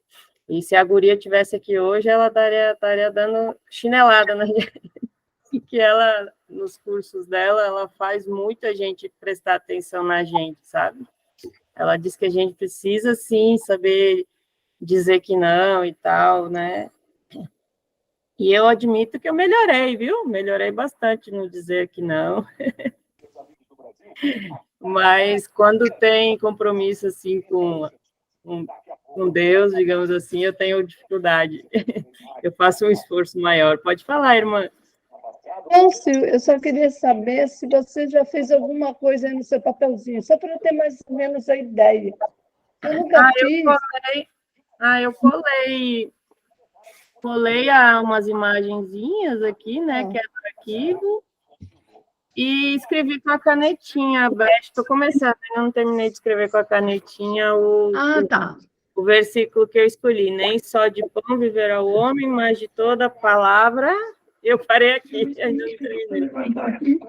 E se a guria tivesse aqui hoje, ela estaria dando chinelada na gente. Que ela, nos cursos dela, ela faz muita gente prestar atenção na gente, sabe? Ela diz que a gente precisa, sim, saber dizer que não e tal, né? E eu admito que eu melhorei, viu? Melhorei bastante no dizer que não. Mas quando tem compromisso assim com Deus, digamos assim, eu tenho dificuldade. Eu faço um esforço maior. Pode falar, irmã. Lúcio, eu só queria saber se você já fez alguma coisa aí no seu papelzinho, só para eu ter mais ou menos a ideia. Eu nunca fiz. Eu colei umas imagenzinhas aqui, né, que é do arquivo, e escrevi com a canetinha aberta. Estou começando, eu não terminei de escrever com a canetinha Tá. o versículo que eu escolhi. Nem só de pão viverá o homem, mas de toda palavra. Eu parei aqui, ainda não terminei.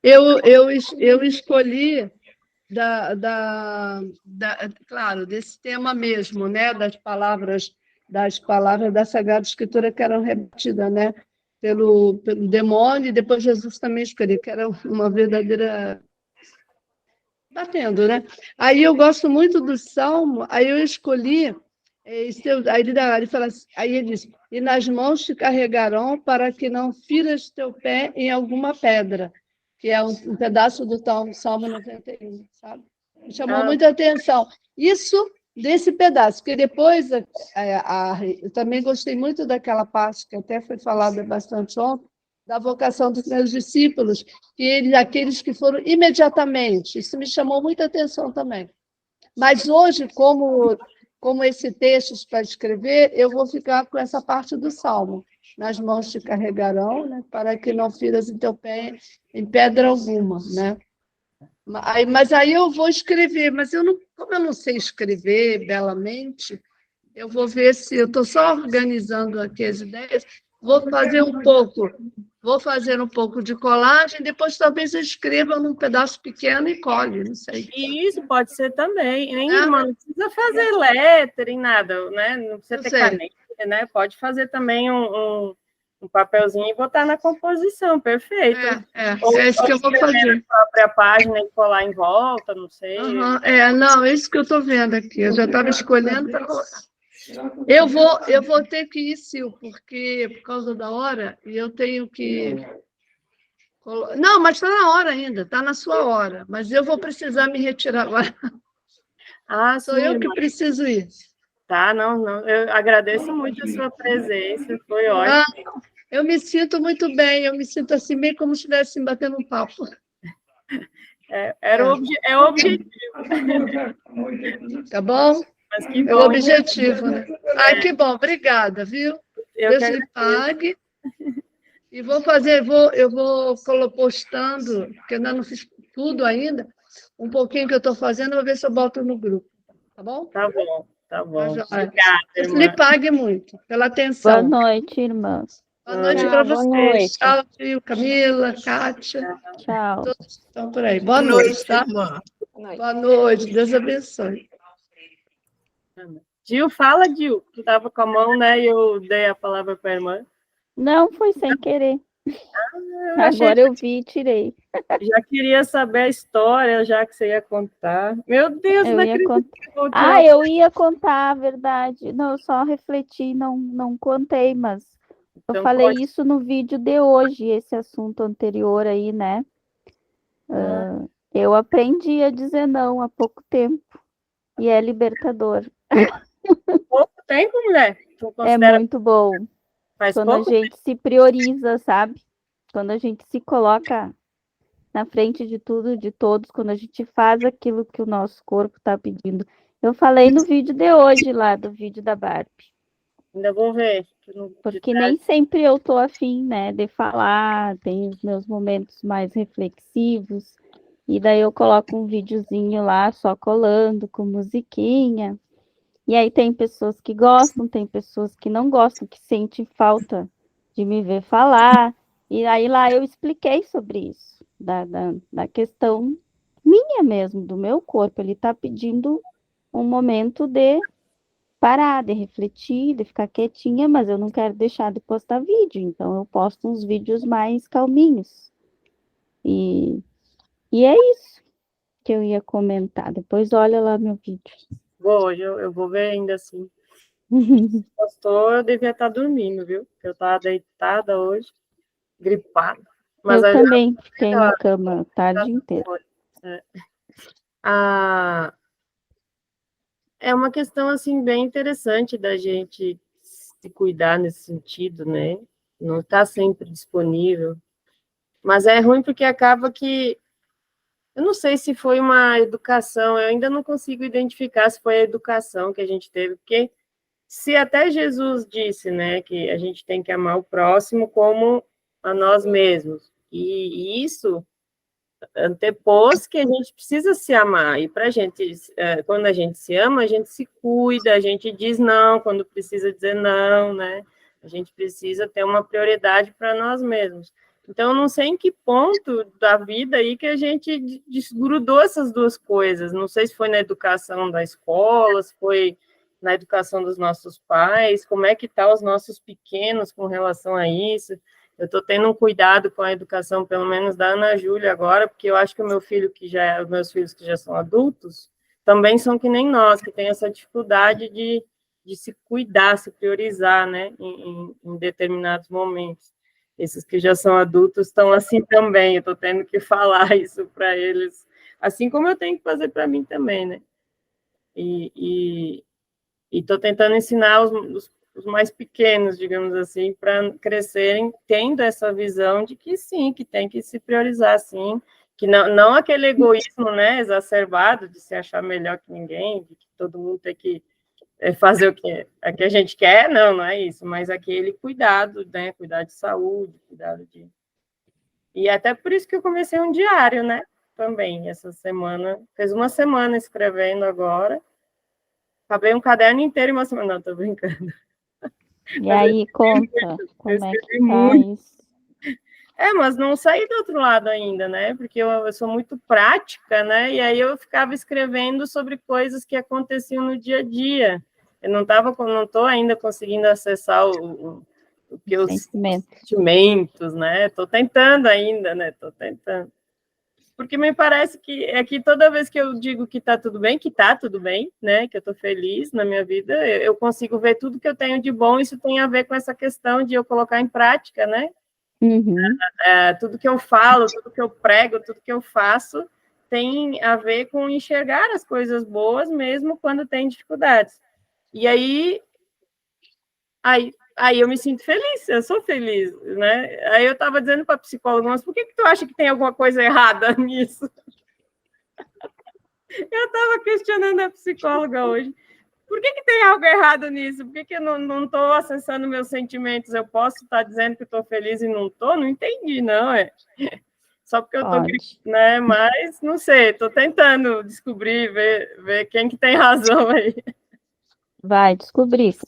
Eu escolhi claro, desse tema mesmo, né? Das palavras da Sagrada Escritura que eram repetidas, né? Pelo demônio, e depois Jesus também escolheu, que era uma verdadeira batendo, né? Aí eu gosto muito do Salmo, aí eu escolhi, aí ele fala assim, aí ele diz, e nas mãos te carregarão para que não firas teu pé em alguma pedra, que é um pedaço do Salmo 91, sabe? Me chamou muita atenção. Isso desse pedaço, porque depois eu também gostei muito daquela parte que até foi falada bastante ontem, da vocação dos meus discípulos, aqueles que foram imediatamente. Isso me chamou muita atenção também. Mas hoje, como esse texto para escrever, eu vou ficar com essa parte do Salmo. Nas mãos te carregarão, né, para que não firas em teu pé em pedra alguma, né? Mas aí eu vou escrever, mas como eu não sei escrever belamente, eu vou ver se eu estou só organizando aqui as ideias, vou fazer um pouco de colagem, depois talvez eu escreva num pedaço pequeno e cole, não sei. Isso pode ser também. Nem irmã, não precisa fazer letra, nada, né? Não precisa ter caneta, né? Pode fazer também um papelzinho e botar na composição, perfeito. É isso que eu vou fazer. A própria página e colar em volta, não sei. Não, é isso que eu estou vendo aqui. Eu já estava escolhendo para colocar. Eu vou ter que ir, Sil, porque por causa da hora, e eu tenho que. Não, mas está na hora ainda, está na sua hora. Mas eu vou precisar me retirar agora. Sou eu que preciso ir. Tá, não. Eu agradeço muito a sua presença, foi ótimo. Eu me sinto muito bem, eu me sinto assim, meio como se estivesse batendo um papo. É o objetivo. Tá bom? Mas que bom. É o objetivo, né? Que bom, obrigada, viu? Deus lhe pague. E eu vou postando, porque eu ainda não fiz tudo ainda, um pouquinho que eu estou fazendo, eu vou ver se eu boto no grupo. Tá bom? Tá bom. Obrigada, Deus lhe pague muito pela atenção. Boa noite, irmãs. Boa noite para vocês. Tchau, tio, Camila, Kátia. Tchau. Todos estão por aí. Boa noite, tá? Irmã. Boa noite, Deus abençoe. Gil, fala, Gil. Tu estava com a mão, né? E eu dei a palavra para a irmã. Não, foi sem querer. Agora eu vi e tirei. Já queria saber a história, já que você ia contar. Meu Deus, não acredito. Eu ia contar a verdade. Não, eu só refleti, não contei, mas então, eu falei isso no vídeo de hoje, esse assunto anterior aí, né? Eu aprendi a dizer não há pouco tempo. E é libertador. Pouco tempo, mulher? É muito bom. Quando a gente se prioriza, sabe? Quando a gente se coloca na frente de tudo, de todos, quando a gente faz aquilo que o nosso corpo está pedindo. Eu falei no vídeo de hoje lá, do vídeo da Barbie. Ainda vou ver. Porque nem sempre eu tô afim, né, de falar, tem os meus momentos mais reflexivos, e daí eu coloco um videozinho lá, só colando, com musiquinha. E aí tem pessoas que gostam, tem pessoas que não gostam, que sentem falta de me ver falar. E aí lá eu expliquei sobre isso, da questão minha mesmo, do meu corpo. Ele está pedindo um momento de parar, de refletir, de ficar quietinha, mas eu não quero deixar de postar vídeo, então eu posto uns vídeos mais calminhos. E é isso que eu ia comentar. Depois olha lá meu vídeo. Eu vou ver ainda assim. Pastor, eu devia estar dormindo, viu? Porque eu estava deitada hoje, gripada. Mas eu também fiquei na cama a tarde inteira. É uma questão, assim, bem interessante da gente se cuidar nesse sentido, né? Não está sempre disponível. Mas é ruim porque acaba que... Eu não sei se foi uma educação, eu ainda não consigo identificar se foi a educação que a gente teve, porque se até Jesus disse, né, que a gente tem que amar o próximo como a nós mesmos, e isso antepôs que a gente precisa se amar, e para a gente, quando a gente se ama, a gente se cuida, a gente diz não quando precisa dizer não, né, a gente precisa ter uma prioridade para nós mesmos. Então, eu não sei em que ponto da vida aí que a gente desgrudou essas duas coisas, não sei se foi na educação da escola, se foi na educação dos nossos pais, como é que tá os nossos pequenos com relação a isso. Eu estou tendo um cuidado com a educação, pelo menos da Ana Júlia agora, porque eu acho que o meu filho os meus filhos que já são adultos, também são que nem nós, que tem essa dificuldade de se cuidar, se priorizar, né, em determinados momentos. Esses que já são adultos estão assim também, eu estou tendo que falar isso para eles, assim como eu tenho que fazer para mim também, né? E estou tentando ensinar os mais pequenos, digamos assim, para crescerem tendo essa visão de que sim, que tem que se priorizar, sim, que não aquele egoísmo, né, exacerbado de se achar melhor que ninguém, de que todo mundo tem que fazer o que a gente quer, não é isso, mas aquele cuidado, né, cuidar de saúde, cuidado de... E até por isso que eu comecei um diário, né, também, essa semana, fez uma semana escrevendo agora, acabei um caderno inteiro em uma semana, não, tô brincando. E aí, conta, como é que tá isso? Mas não saí do outro lado ainda, né? Porque eu sou muito prática, né? E aí eu ficava escrevendo sobre coisas que aconteciam no dia a dia. Eu não estou ainda conseguindo acessar o que os sentimentos, né? Estou tentando ainda, né? Estou tentando. Porque me parece que toda vez que eu digo que está tudo bem, né? Que eu estou feliz na minha vida, eu consigo ver tudo que eu tenho de bom. Isso tem a ver com essa questão de eu colocar em prática, né? Uhum. Tudo que eu falo, tudo que eu prego, tudo que eu faço tem a ver com enxergar as coisas boas mesmo quando tem dificuldades. E aí eu me sinto feliz, eu sou feliz, né? Aí eu estava dizendo para a psicóloga, mas por que tu acha que tem alguma coisa errada nisso? Eu estava questionando a psicóloga hoje. Por que tem algo errado nisso? Por que eu não estou acessando meus sentimentos? Eu posso estar dizendo que estou feliz e não estou? Não entendi, não. Só porque eu estou... Né? Mas, não sei, estou tentando descobrir, ver quem que tem razão aí. Vai descobrir isso.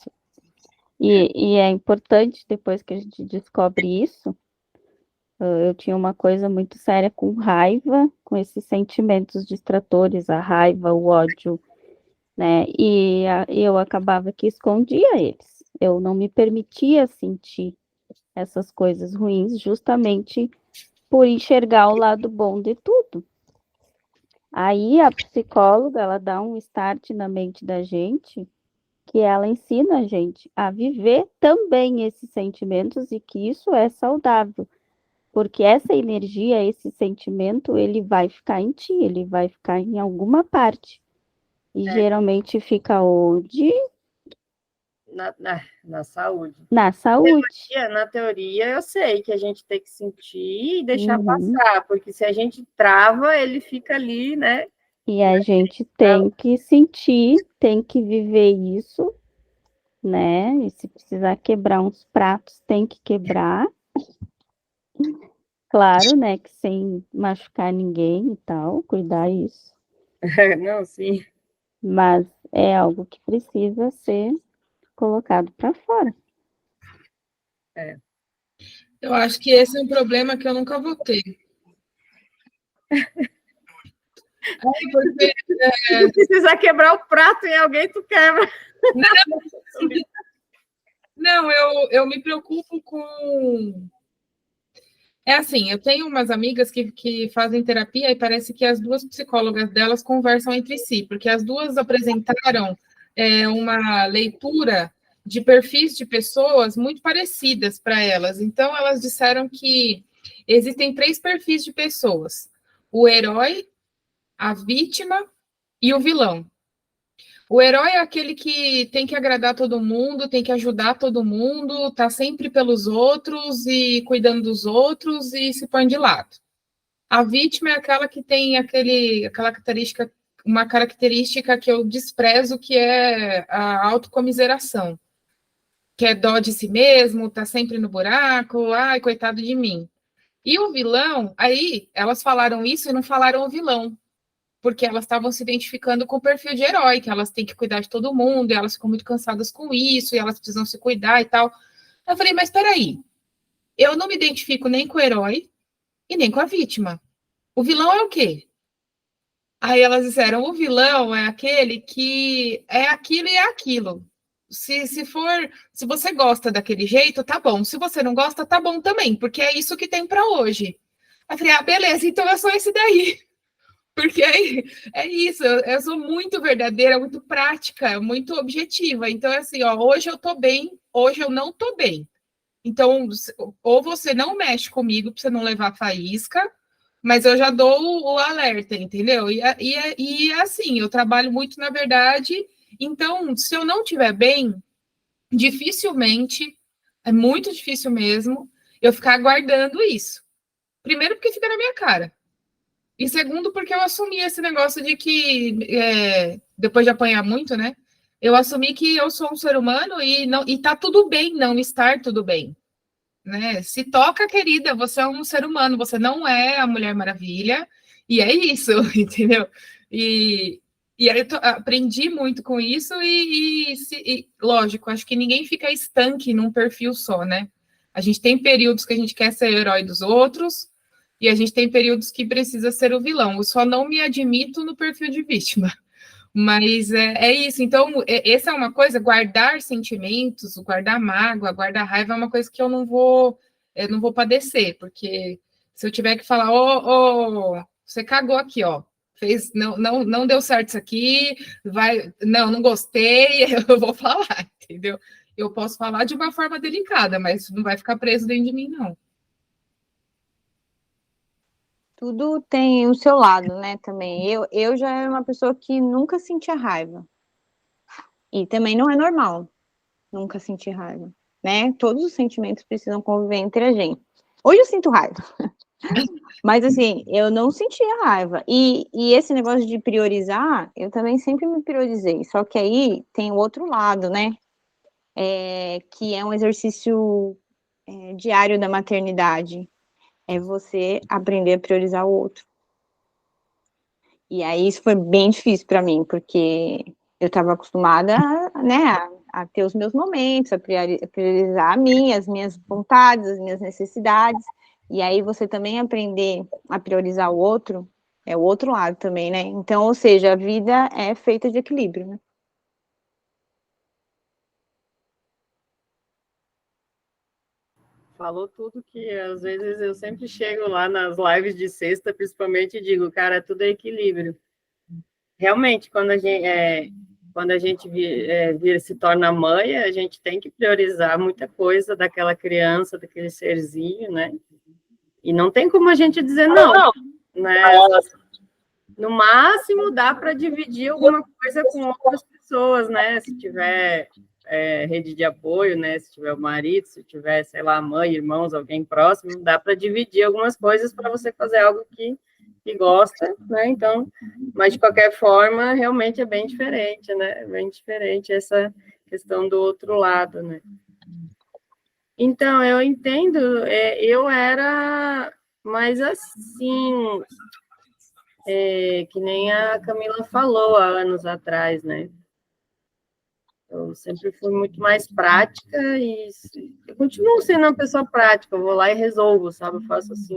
E é importante, depois que a gente descobre isso, eu tinha uma coisa muito séria com raiva, com esses sentimentos distratores, a raiva, o ódio, né? E eu acabava que escondia eles. Eu não me permitia sentir essas coisas ruins, justamente por enxergar o lado bom de tudo. Aí a psicóloga, ela dá um start na mente da gente, que ela ensina a gente a viver também esses sentimentos e que isso é saudável. Porque essa energia, esse sentimento, ele vai ficar em ti, ele vai ficar em alguma parte. E geralmente fica onde? Na saúde. Na saúde. Na teoria, eu sei que a gente tem que sentir e deixar passar, porque se a gente trava, ele fica ali, né? E a gente tem que sentir, tem que viver isso, né? E se precisar quebrar uns pratos, tem que quebrar. Claro, né? Que sem machucar ninguém e tal, cuidar isso. Não, sim. Mas é algo que precisa ser colocado para fora. Eu acho que esse é um problema que eu nunca vou ter. Porque, se precisar quebrar o prato em alguém, tu quebra. Não, eu me preocupo com... É assim, eu tenho umas amigas que fazem terapia e parece que as duas psicólogas delas conversam entre si, porque as duas apresentaram uma leitura de perfis de pessoas muito parecidas para elas. Então, elas disseram que existem 3 perfis de pessoas: o herói, a vítima e o vilão. O herói é aquele que tem que agradar todo mundo, tem que ajudar todo mundo, tá sempre pelos outros e cuidando dos outros e se põe de lado. A vítima é aquela que tem uma característica que eu desprezo, que é a autocomiseração, que é dó de si mesmo, tá sempre no buraco, ai, coitado de mim. E o vilão, aí elas falaram isso e não falaram o vilão, porque elas estavam se identificando com o perfil de herói, que elas têm que cuidar de todo mundo, e elas ficam muito cansadas com isso, e elas precisam se cuidar e tal. Eu falei, mas peraí, eu não me identifico nem com o herói e nem com a vítima. O vilão é o quê? Aí elas disseram, o vilão é aquele que é aquilo e é aquilo. Se você gosta daquele jeito, tá bom. Se você não gosta, tá bom também, porque é isso que tem para hoje. Aí eu falei, beleza, então é só esse daí. Porque é isso, eu sou muito verdadeira, muito prática, muito objetiva. Então, é assim, ó, hoje eu tô bem, hoje eu não tô bem. Então, ou você não mexe comigo para você não levar faísca, mas eu já dou o alerta, entendeu? E assim, eu trabalho muito na verdade. Então, se eu não estiver bem, dificilmente, é muito difícil mesmo, eu ficar aguardando isso. Primeiro, porque fica na minha cara. E segundo, porque eu assumi esse negócio de que, depois de apanhar muito, né? Eu assumi que eu sou um ser humano e tá tudo bem não estar tudo bem. Né? Se toca, querida, você é um ser humano, você não é a Mulher Maravilha, e é isso, entendeu? E aí eu aprendi muito com isso e, lógico, acho que ninguém fica estanque num perfil só, né? A gente tem períodos que a gente quer ser herói dos outros, e a gente tem períodos que precisa ser o vilão. Eu só não me admito no perfil de vítima. Mas é isso. Então, essa é uma coisa, guardar sentimentos, guardar mágoa, guardar raiva é uma coisa que eu não vou padecer, porque se eu tiver que falar, você cagou aqui, ó. Não deu certo isso aqui, não gostei, eu vou falar, entendeu? Eu posso falar de uma forma delicada, mas não vai ficar preso dentro de mim, não. Tudo tem o seu lado, né, também. Eu já era uma pessoa que nunca sentia raiva. E também não é normal nunca sentir raiva, né? Todos os sentimentos precisam conviver entre a gente. Hoje eu sinto raiva. Mas, assim, eu não sentia raiva. E esse negócio de priorizar, eu também sempre me priorizei. Só que aí tem o outro lado, né? Que é um exercício diário da maternidade. É você aprender a priorizar o outro. E aí isso foi bem difícil para mim, porque eu estava acostumada, né, a ter os meus momentos, a priorizar as minhas vontades, as minhas necessidades. E aí você também aprender a priorizar o outro, é o outro lado também, né? Então, ou seja, a vida é feita de equilíbrio, né? Falou tudo que às vezes eu sempre chego lá nas lives de sexta, principalmente, e digo, cara, tudo é equilíbrio. Realmente, quando a gente se torna mãe, a gente tem que priorizar muita coisa daquela criança, daquele serzinho, né? E não tem como a gente dizer não, né? No máximo, dá para dividir alguma coisa com outras pessoas, né? Se tiver rede de apoio, né? Se tiver o marido, se tiver, sei lá, mãe, irmãos, alguém próximo, dá para dividir algumas coisas para você fazer algo que gosta, né? Então, mas de qualquer forma, realmente é bem diferente, né? É bem diferente essa questão do outro lado, né? Então, eu entendo, eu era mais assim, que nem a Camila falou há anos atrás, né? Eu sempre fui muito mais prática e eu continuo sendo uma pessoa prática, eu vou lá e resolvo, sabe? Eu faço, assim,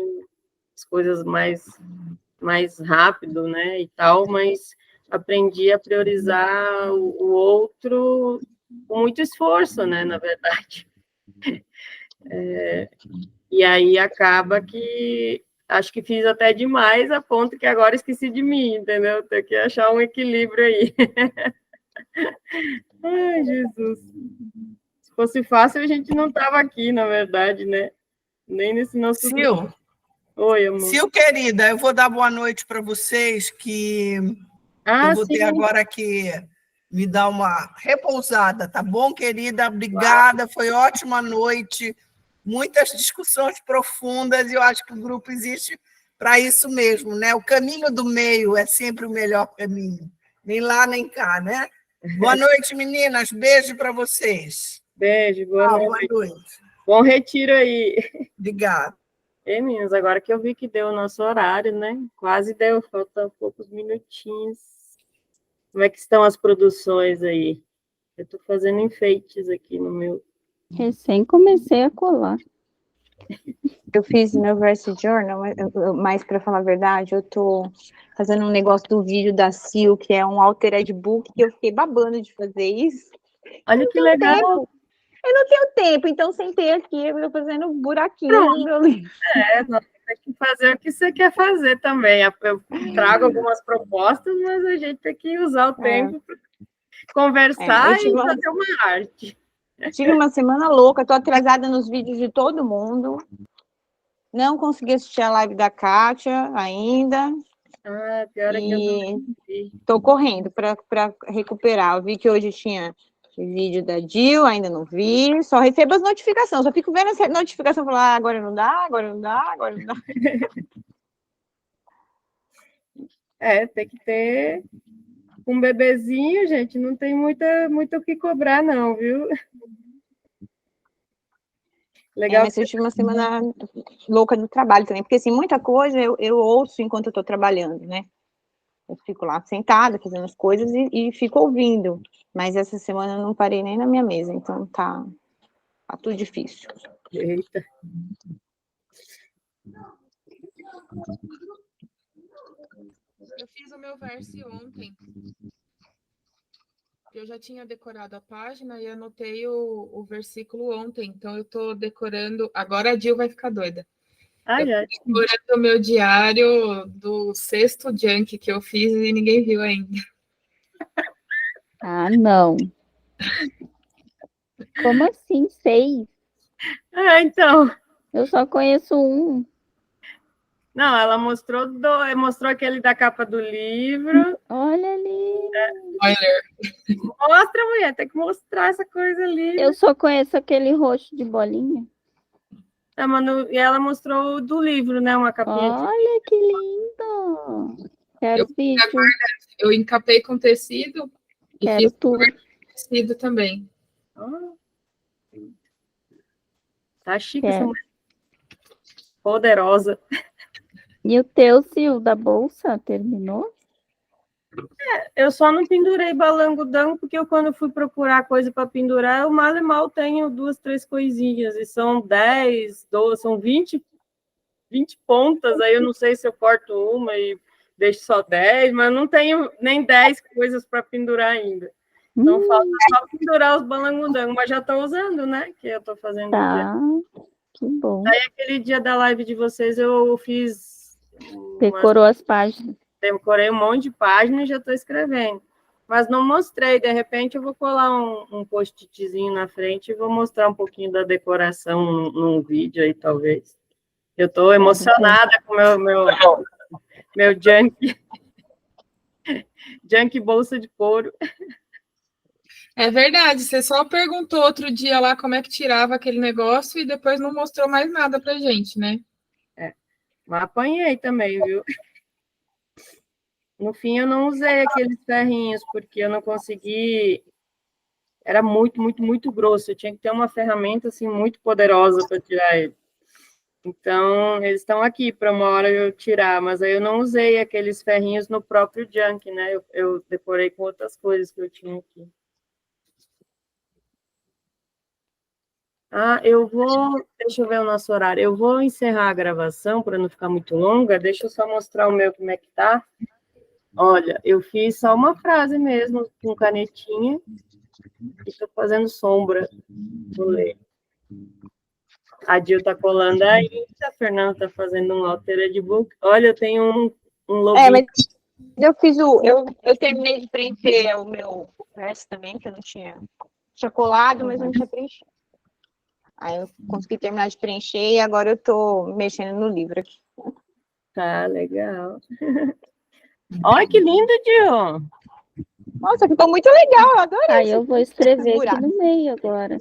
as coisas mais rápido, né, e tal, mas aprendi a priorizar o outro com muito esforço, né, na verdade. E aí acaba que acho que fiz até demais, a ponto que agora esqueci de mim, entendeu? Tem que achar um equilíbrio aí. Ai, Jesus. Se fosse fácil, a gente não estava aqui, na verdade, né? Nem nesse nosso... Sil, Oi, amor. Sil, querida, eu vou dar boa noite para vocês, que eu vou ter agora que me dar uma repousada, tá bom, querida? Obrigada, foi ótima noite, muitas discussões profundas, e eu acho que o grupo existe para isso mesmo, né? O caminho do meio é sempre o melhor caminho, nem lá nem cá, né? Boa noite, meninas, beijo para vocês. Beijo, boa noite. Boa noite. Bom retiro aí. Obrigada. Ei, meninas, agora que eu vi que deu o nosso horário, né? Quase deu, faltam poucos minutinhos. Como é que estão as produções aí? Eu estou fazendo enfeites aqui no meu... Recém comecei a colar. Eu fiz meu verse journal, mas para falar a verdade, eu tô fazendo um negócio do vídeo da Sil, que é um altered book, que eu fiquei babando de fazer isso. Olha que legal. Tempo. Eu não tenho tempo, então sentei aqui, eu tô fazendo buraquinho no meu livro. Nós temos que fazer o que você quer fazer também. Eu trago algumas propostas, mas a gente tem que usar o tempo para conversar e fazer uma arte. Tive uma semana louca, tô atrasada nos vídeos de todo mundo. Não consegui assistir a live da Kátia ainda. Ah, pior é que eu não vi. Tô correndo para recuperar. Eu vi que hoje tinha vídeo da Jill, ainda não vi. Só recebo as notificações. Só fico vendo essa notificação e falo, agora não dá, agora não dá, agora não dá. Tem que ter um bebezinho, gente. Não tem muito o que cobrar, não, viu? Legal. Mas eu tive uma semana louca no trabalho também, porque assim, muita coisa eu ouço enquanto eu estou trabalhando, né? Eu fico lá sentada, fazendo as coisas e fico ouvindo. Mas essa semana eu não parei nem na minha mesa, então tá tudo difícil. Eita. Eu fiz o meu verse ontem. Eu já tinha decorado a página e anotei o versículo ontem, então eu estou decorando. Agora a Jill vai ficar doida. Decorando o meu diário do 6º junk que eu fiz e ninguém viu ainda. Ah, não. Como assim 6? Então. Eu só conheço um. Não, ela mostrou aquele da capa do livro. Olha ali. Spoiler. Mostra, mulher, tem que mostrar essa coisa ali. Eu só conheço aquele roxo de bolinha. E ela mostrou o do livro, né? Uma capinha. Olha que lindo. Quero vídeo. Eu encapei com tecido e Quero fiz tudo. com tecido também. Tá chique essa mulher. Poderosa. E o teu, Sil, da bolsa, terminou? Eu só não pendurei balangudão, porque quando fui procurar coisa para pendurar, eu mal e mal tenho 2, 3 coisinhas, e são 10, 12, são 20 pontas, aí eu não sei se eu corto uma e deixo só 10, mas não tenho nem 10 coisas para pendurar ainda. Então falta só pendurar os balangudão, mas já estou usando, né? Que eu estou fazendo. Tá, que bom. Aí aquele dia da live de vocês eu fiz... Decorou as páginas. Decorei um monte de páginas e já estou escrevendo. Mas não mostrei, de repente eu vou colar um post-itzinho na frente e vou mostrar um pouquinho da decoração num vídeo aí, talvez. Eu estou emocionada com meu junk bolsa de couro. É verdade, você só perguntou outro dia lá como é que tirava aquele negócio e depois não mostrou mais nada pra gente, né? Mas apanhei também, viu? No fim, eu não usei aqueles ferrinhos, porque eu não consegui... Era muito, muito, muito grosso. Eu tinha que ter uma ferramenta, assim, muito poderosa para tirar ele. Então, eles estão aqui para uma hora eu tirar, mas aí eu não usei aqueles ferrinhos no próprio junk, né? Eu decorei com outras coisas que eu tinha aqui. Deixa eu ver o nosso horário. Eu vou encerrar a gravação para não ficar muito longa. Deixa eu só mostrar o meu como é que tá. Olha, eu fiz só uma frase mesmo, com canetinha, e estou fazendo sombra. Vou ler. A Jill está colando aí, a Fernanda está fazendo um altered book. Olha, eu tenho um login. Eu terminei de preencher o meu verso também, que eu não tinha colado, mas eu não tinha preenchido. Aí eu consegui terminar de preencher e agora eu tô mexendo no livro aqui. Tá, legal. Olha que lindo, Dion. Nossa, ficou muito legal, eu adorei. Aí eu vou escrever aqui no meio agora.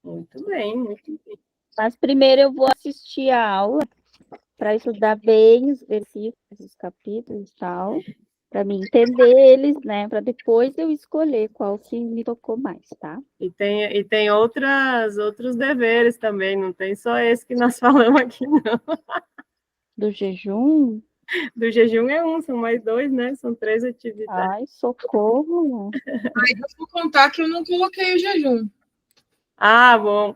Muito bem, muito bem. Mas primeiro eu vou assistir a aula para estudar bem os versículos, os capítulos e tal, para me entender eles, né? Para depois eu escolher qual que me tocou mais, tá? E tem outros deveres também, não tem só esse que nós falamos aqui, não. Do jejum? Do jejum é um, são mais 2, né? São 3 atividades. Ai, socorro! Aí eu vou contar que eu não coloquei o jejum. Ah, bom.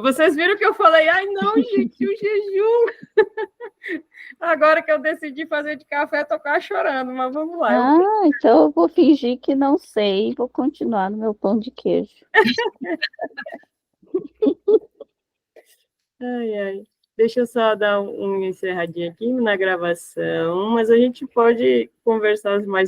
Vocês viram que eu falei, ai, não, gente, o jejum. Agora que eu decidi fazer de café, tô quase chorando, mas vamos lá. Ah, então eu vou fingir que não sei e vou continuar no meu pão de queijo. Ai, ai. Deixa eu só dar um encerradinho aqui na gravação, mas a gente pode conversar mais